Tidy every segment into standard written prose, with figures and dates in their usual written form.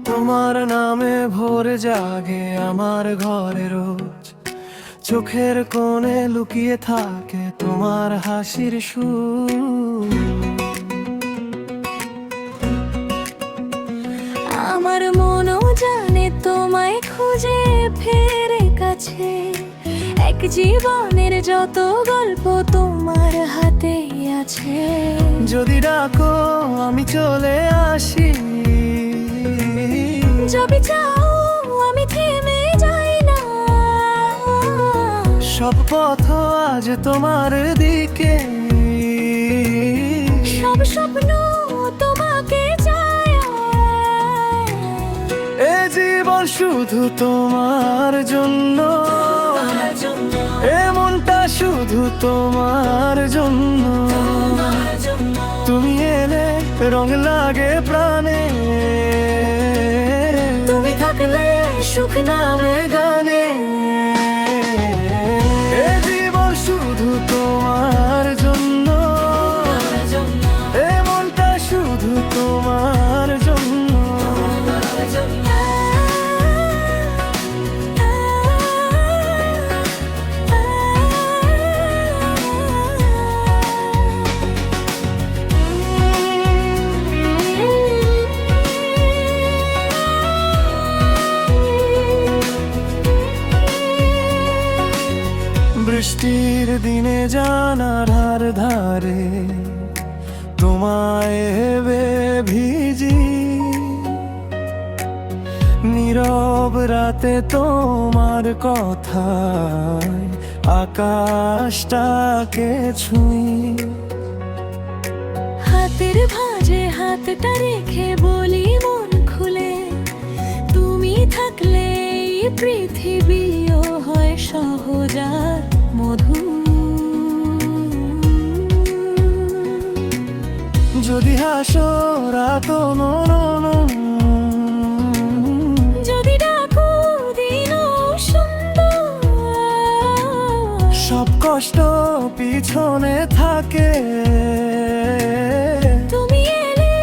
তোমার নামে ভোরে জাগে আমার ঘরে রোজ, চোখের কোণে লুকিয়ে থাকে তোমার হাসির সুর। আমার মনও জানে তোমায় খুঁজে ফেরে কাছে, এক জীবনের যত গল্প তোমার হাতে আছে। যদি ডাকো আমি চলে আসি, যদি চাও আমি থেমে যাই না। সব পথ আজ তোমার দিকে, সব স্বপ্ন তোমাকে চায়। এ জীবন শুধু তোমার জন্য, এ মনটা শুধু তোমার জন্য। তুমি এলে রং লাগে প্রাণে, তুমি থাকলে সুখ নামে গানে। এ জীবন শুধু তোমার জন্য, এ মনটা শুধু তোমার জন্য। বৃষ্টির দিনে জানালার ধারে তোমায় ভেবে ভিজি, নীরব রাতে তোমার কথায় আকাশটাকে ছুঁই। হাতের ভাঁজে হাতটা রেখে বলি মন খুলে, তুমি থাকলে এই পৃথিবীও হয় সহজ আর মধু। যদি হাসো রাত যদি ডাকো দিনও সুন্দর, সব কষ্ট পিছনে থাকে। তুমি এলে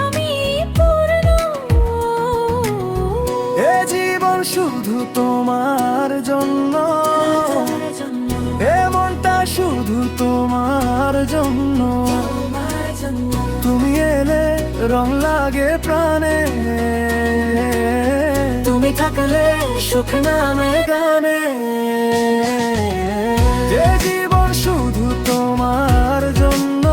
আমি পূর্ণ। এ জীবন শুধু তোমার জন্য, এ মনটা শুধু তোমার জন্য। তুমি এলে রং লাগে প্রাণে, তুমি থাকলে সুখ নামে গানে। এ জীবন শুধু তোমার জন্য,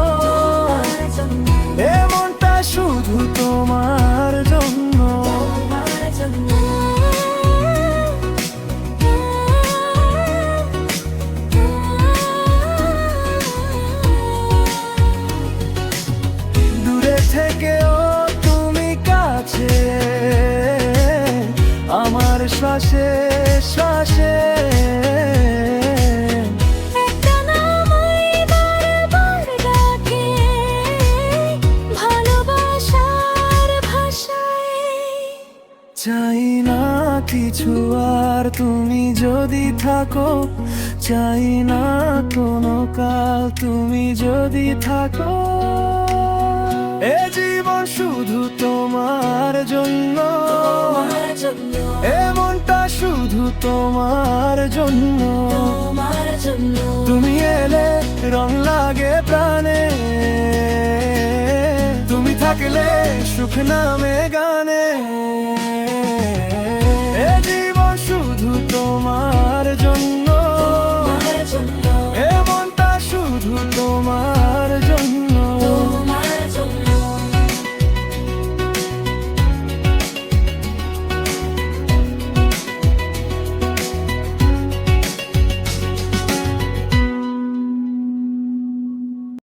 এ মনটা শুধু তোমার জন্য। দূরে থেকেও তুমি কাছে, আমার শ্বাসে শ্বাসে। একটা নাম বারবার ডাকে, ভালোবাসার ভাষায়। চাই না কিছু আর তুমি যদি থাকো, চাই না কোনো কাল তুমি যদি থাকো। এ জীবন শুধু তোমার জন্য, এ মনটা শুধু তোমার জন্য। তুমি এলে রং লাগে প্রাণে, তুমি থাকলে সুখ নামে গানে।